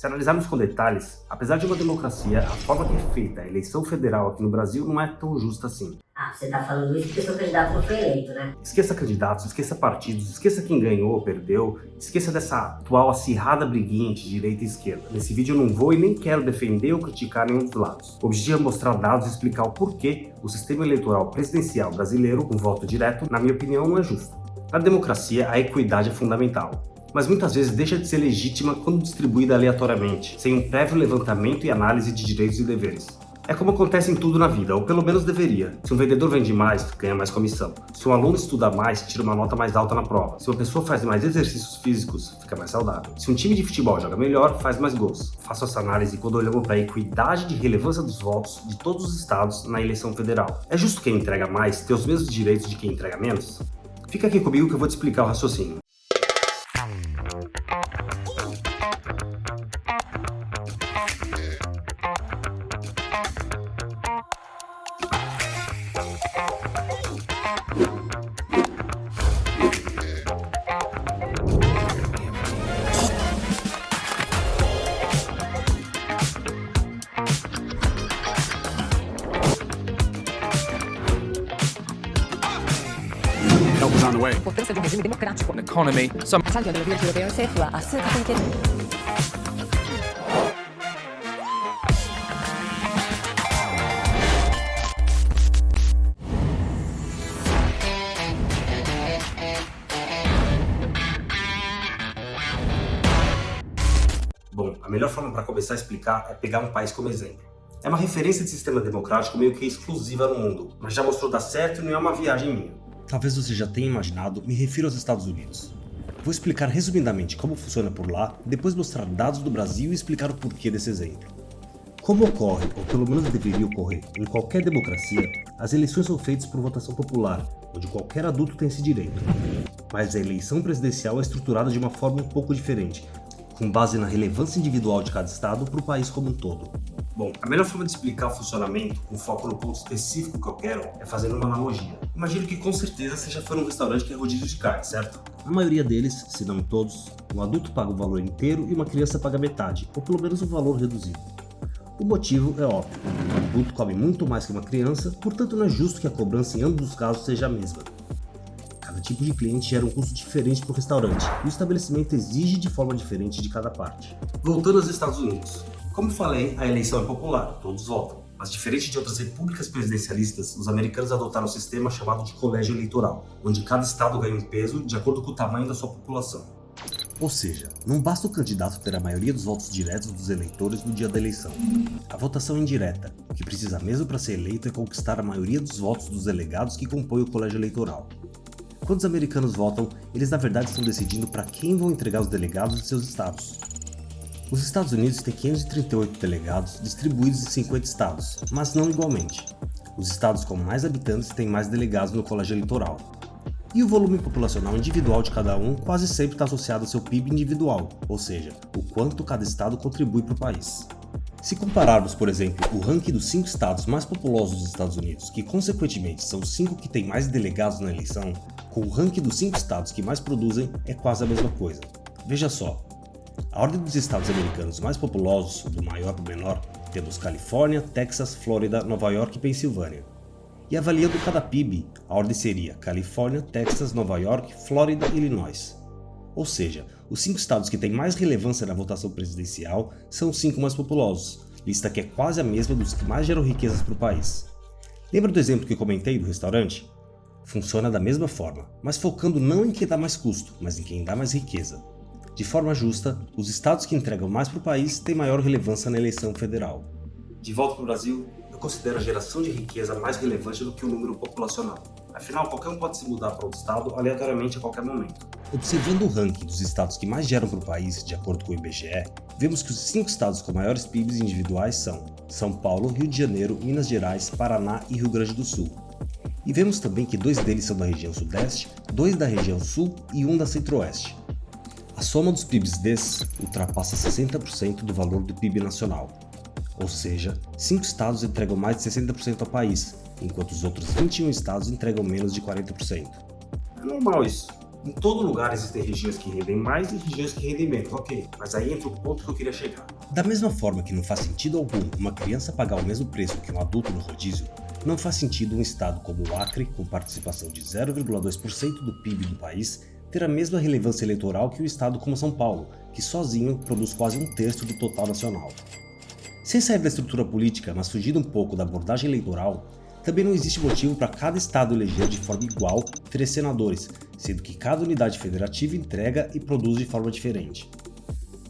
Se analisarmos com detalhes, apesar de uma democracia, a forma que é feita a eleição federal aqui no Brasil não é tão justa assim. Você tá falando isso porque seu candidato não foi eleito, né? Esqueça candidatos, esqueça partidos, esqueça quem ganhou ou perdeu, esqueça dessa atual acirrada briguinha entre direita e esquerda. Nesse vídeo eu não vou e nem quero defender ou criticar nenhum dos lados. O objetivo é mostrar dados e explicar o porquê o sistema eleitoral presidencial brasileiro, com voto direto, na minha opinião, não é justo. Na democracia, a equidade é fundamental, mas muitas vezes deixa de ser legítima quando distribuída aleatoriamente, sem um prévio levantamento e análise de direitos e deveres. É como acontece em tudo na vida, ou pelo menos deveria. Se um vendedor vende mais, ganha mais comissão. Se um aluno estuda mais, tira uma nota mais alta na prova. Se uma pessoa faz mais exercícios físicos, fica mais saudável. Se um time de futebol joga melhor, faz mais gols. Faço essa análise quando olhamos para a equidade de relevância dos votos de todos os estados na eleição federal. É justo quem entrega mais ter os mesmos direitos de quem entrega menos? Fica aqui comigo que eu vou te explicar o raciocínio. Help is on the way. Importância de um regime democrático. An economy, some 사상 연구를 위한 기록에政府は明日閣議決定。 Bom, a melhor forma para começar a explicar é pegar um país como exemplo. É uma referência de sistema democrático meio que exclusiva no mundo, mas já mostrou dar certo e não é uma viagem minha. Talvez você já tenha imaginado, me refiro aos Estados Unidos. Vou explicar resumidamente como funciona por lá, depois mostrar dados do Brasil e explicar o porquê desse exemplo. Como ocorre, ou pelo menos deveria ocorrer, em qualquer democracia, as eleições são feitas por votação popular, onde qualquer adulto tem esse direito. Mas a eleição presidencial é estruturada de uma forma um pouco diferente, com base na relevância individual de cada estado para o país como um todo. Bom, a melhor forma de explicar o funcionamento, com foco no ponto específico que eu quero, é fazendo uma analogia. Imagino que com certeza você já foi num restaurante que é rodízio de carne, certo? Na maioria deles, se não em todos, um adulto paga o valor inteiro e uma criança paga metade, ou pelo menos um valor reduzido. O motivo é óbvio, um adulto come muito mais que uma criança, portanto não é justo que a cobrança em ambos os casos seja a mesma. Cada tipo de cliente gera um custo diferente para o restaurante, e o estabelecimento exige de forma diferente de cada parte. Voltando aos Estados Unidos. Como falei, a eleição é popular, todos votam. Mas diferente de outras repúblicas presidencialistas, os americanos adotaram um sistema chamado de colégio eleitoral, onde cada estado ganha um peso de acordo com o tamanho da sua população. Ou seja, não basta o candidato ter a maioria dos votos diretos dos eleitores no dia da eleição. A votação é indireta, o que precisa mesmo para ser eleito é conquistar a maioria dos votos dos delegados que compõem o colégio eleitoral. Quando os americanos votam, eles na verdade estão decidindo para quem vão entregar os delegados de seus estados. Os Estados Unidos têm 538 delegados distribuídos em 50 estados, mas não igualmente. Os estados com mais habitantes têm mais delegados no colégio eleitoral. E o volume populacional individual de cada um quase sempre está associado ao seu PIB individual, ou seja, o quanto cada estado contribui para o país. Se compararmos, por exemplo, o ranking dos 5 estados mais populosos dos Estados Unidos, que consequentemente são os 5 que têm mais delegados na eleição, com o ranking dos 5 estados que mais produzem, é quase a mesma coisa. Veja só, a ordem dos estados americanos mais populosos, do maior para o menor, temos Califórnia, Texas, Flórida, Nova York e Pensilvânia. E avaliando cada PIB, a ordem seria Califórnia, Texas, Nova York, Flórida e Illinois. Ou seja, os 5 estados que têm mais relevância na votação presidencial são os 5 mais populosos, lista que é quase a mesma dos que mais geram riquezas para o país. Lembra do exemplo que eu comentei do restaurante? Funciona da mesma forma, mas focando não em quem dá mais custo, mas em quem dá mais riqueza. De forma justa, os estados que entregam mais para o país têm maior relevância na eleição federal. De volta para o Brasil, eu considero a geração de riqueza mais relevante do que o número populacional. Afinal, qualquer um pode se mudar para outro estado aleatoriamente a qualquer momento. Observando o ranking dos estados que mais geram para o país, de acordo com o IBGE, vemos que os 5 estados com maiores PIBs individuais são São Paulo, Rio de Janeiro, Minas Gerais, Paraná e Rio Grande do Sul. E vemos também que 2 deles são da região Sudeste, 2 da região Sul e 1 da Centro-Oeste. A soma dos PIBs desses ultrapassa 60% do valor do PIB nacional. Ou seja, 5 estados entregam mais de 60% ao país, enquanto os outros 21 estados entregam menos de 40%. É normal isso. Em todo lugar existem regiões que rendem mais e regiões que rendem menos, ok, mas aí entra o ponto que eu queria chegar. Da mesma forma que não faz sentido algum uma criança pagar o mesmo preço que um adulto no rodízio, não faz sentido um estado como o Acre, com participação de 0,2% do PIB do país, ter a mesma relevância eleitoral que um estado como São Paulo, que sozinho produz quase 1/3 do total nacional. Sem sair da estrutura política, mas fugindo um pouco da abordagem eleitoral, também não existe motivo para cada estado eleger de forma igual 3 senadores, sendo que cada unidade federativa entrega e produz de forma diferente.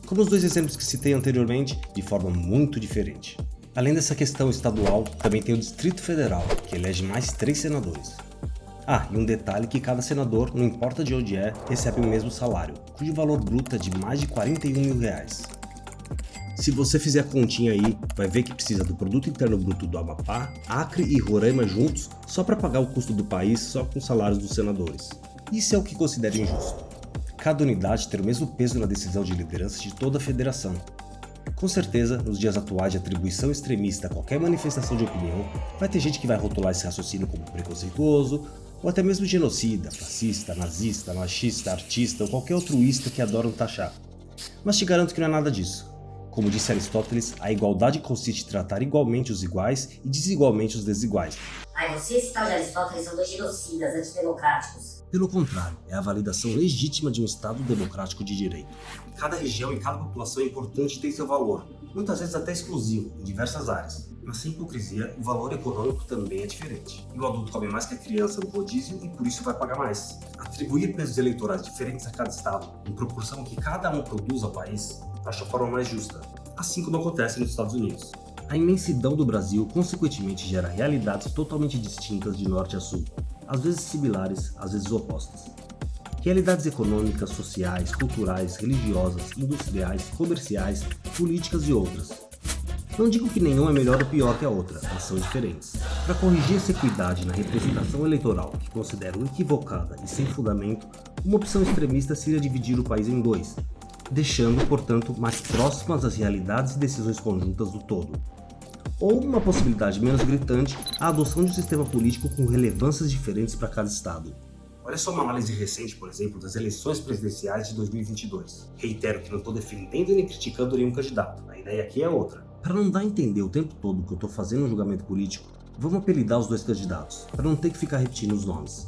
Como os 2 exemplos que citei anteriormente, de forma muito diferente. Além dessa questão estadual, também tem o Distrito Federal, que elege mais 3 senadores. E um detalhe que cada senador, não importa de onde é, recebe o mesmo salário, cujo valor bruto é de mais de R$41 mil. Se você fizer a continha aí, vai ver que precisa do Produto Interno Bruto do Amapá, Acre e Roraima juntos só para pagar o custo do país só com os salários dos senadores. Isso é o que considero injusto. Cada unidade ter o mesmo peso na decisão de liderança de toda a federação. Com certeza, nos dias atuais de atribuição extremista a qualquer manifestação de opinião, vai ter gente que vai rotular esse raciocínio como preconceituoso, ou até mesmo genocida, fascista, nazista, machista, artista ou qualquer outro isto que adoram taxar. Mas te garanto que não é nada disso. Como disse Aristóteles, a igualdade consiste em tratar igualmente os iguais e desigualmente os desiguais. Você e esse tal de Aristóteles são 2 genocidas antidemocráticos. Pelo contrário, é a validação legítima de um Estado democrático de direito. Cada região e cada população é importante e tem seu valor, muitas vezes até exclusivo, em diversas áreas. Mas sem hipocrisia, o valor econômico também é diferente. E o adulto come mais que a criança no rodízio e por isso vai pagar mais. Atribuir pesos eleitorais diferentes a cada estado, em proporção que cada um produz ao país, acho a forma mais justa, assim como acontece nos Estados Unidos. A imensidão do Brasil, consequentemente, gera realidades totalmente distintas de norte a sul, às vezes similares, às vezes opostas. Realidades econômicas, sociais, culturais, religiosas, industriais, comerciais, políticas e outras. Não digo que nenhuma é melhor ou pior que a outra, mas são diferentes. Para corrigir essa equidade na representação eleitoral, que considero equivocada e sem fundamento, uma opção extremista seria dividir o país em 2, deixando, portanto, mais próximas as realidades e decisões conjuntas do todo. Ou, uma possibilidade menos gritante, a adoção de um sistema político com relevâncias diferentes para cada estado. Olha só uma análise recente, por exemplo, das eleições presidenciais de 2022. Reitero que não estou defendendo nem criticando nenhum candidato, a ideia aqui é outra. Para não dar a entender o tempo todo que eu estou fazendo um julgamento político, vamos apelidar os 2 candidatos, para não ter que ficar repetindo os nomes.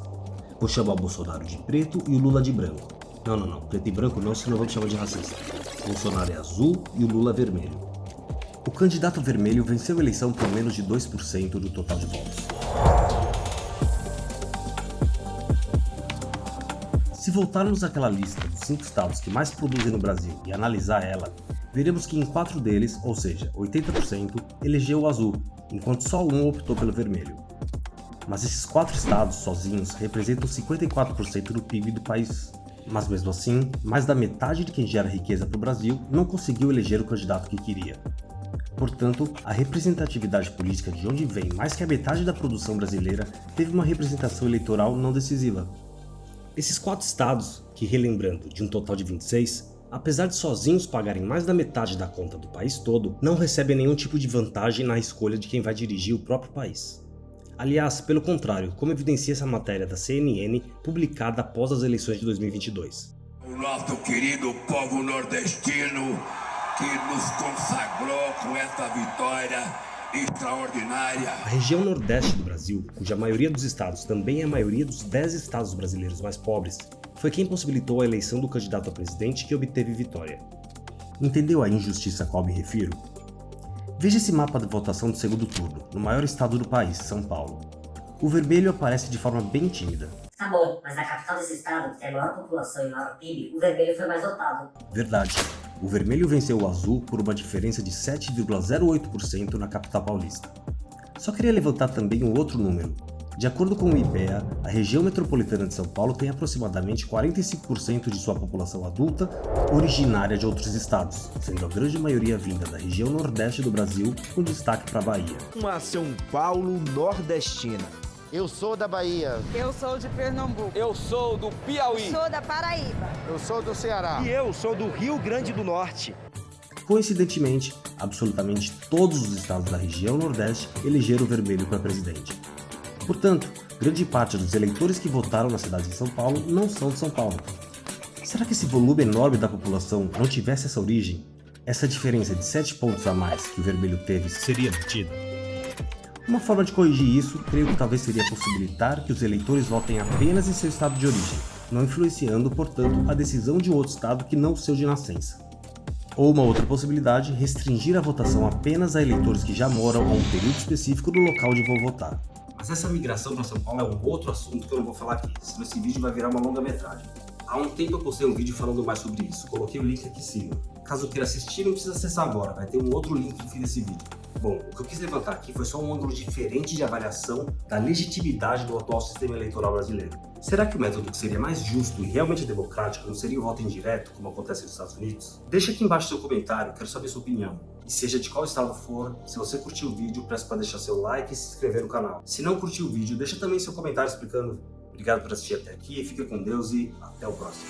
Vou chamar o Bolsonaro de preto e o Lula de branco. Não, preto e branco não, senão vamos chamar de racista. Bolsonaro é azul e o Lula é vermelho. O candidato vermelho venceu a eleição por menos de 2% do total de votos. Se voltarmos àquela lista dos 5 estados que mais produzem no Brasil e analisar ela, veremos que em 4 deles, ou seja, 80%, elegeu o azul, enquanto só um optou pelo vermelho. Mas esses 4 estados sozinhos representam 54% do PIB do país. Mas mesmo assim, mais da metade de quem gera riqueza para o Brasil não conseguiu eleger o candidato que queria. Portanto, a representatividade política de onde vem mais que a metade da produção brasileira teve uma representação eleitoral não decisiva. Esses 4 estados, que relembrando, de um total de 26, apesar de sozinhos pagarem mais da metade da conta do país todo, não recebem nenhum tipo de vantagem na escolha de quem vai dirigir o próprio país. Aliás, pelo contrário, como evidencia essa matéria da CNN, publicada após as eleições de 2022. O nosso querido povo nordestino que nos consagrou com essa vitória extraordinária. A região nordeste do Brasil, cuja maioria dos estados também é a maioria dos 10 estados brasileiros mais pobres, foi quem possibilitou a eleição do candidato a presidente que obteve vitória. Entendeu a injustiça a qual me refiro? Veja esse mapa de votação do segundo turno, no maior estado do país, São Paulo. O vermelho aparece de forma bem tímida. Tá bom, mas na capital desse estado, que tem a maior população e maior PIB, o vermelho foi mais votado. Verdade. O vermelho venceu o azul por uma diferença de 7,08% na capital paulista. Só queria levantar também um outro número. De acordo com o IPEA, a região metropolitana de São Paulo tem aproximadamente 45% de sua população adulta originária de outros estados, sendo a grande maioria vinda da região nordeste do Brasil, com destaque para a Bahia. Uma São Paulo nordestina. Eu sou da Bahia. Eu sou de Pernambuco. Eu sou do Piauí. Sou da Paraíba. Eu sou do Ceará. E eu sou do Rio Grande do Norte. Coincidentemente, absolutamente todos os estados da região Nordeste elegeram o vermelho para presidente. Portanto, grande parte dos eleitores que votaram na cidade de São Paulo não são de São Paulo. Será que esse volume enorme da população não tivesse essa origem? Essa diferença de 7 pontos a mais que o vermelho teve seria mantida? Uma forma de corrigir isso, creio que talvez seria possibilitar que os eleitores votem apenas em seu estado de origem, não influenciando, portanto, a decisão de um outro estado que não o seu de nascença. Ou uma outra possibilidade, restringir a votação apenas a eleitores que já moram há um período específico no local onde vão votar. Mas essa migração para São Paulo é um outro assunto que eu não vou falar aqui, senão esse vídeo vai virar uma longa-metragem. Há um tempo eu postei um vídeo falando mais sobre isso, coloquei o link aqui em cima. Caso queira assistir, não precisa acessar agora, vai ter um outro link no fim desse vídeo. Bom, o que eu quis levantar aqui foi só um ângulo diferente de avaliação da legitimidade do atual sistema eleitoral brasileiro. Será que o método que seria mais justo e realmente democrático não seria o voto indireto, como acontece nos Estados Unidos? Deixa aqui embaixo seu comentário, quero saber sua opinião. E seja de qual estado for, se você curtiu o vídeo, peço para deixar seu like e se inscrever no canal. Se não curtiu o vídeo, deixa também seu comentário explicando. Obrigado por assistir até aqui, fica com Deus e até o próximo.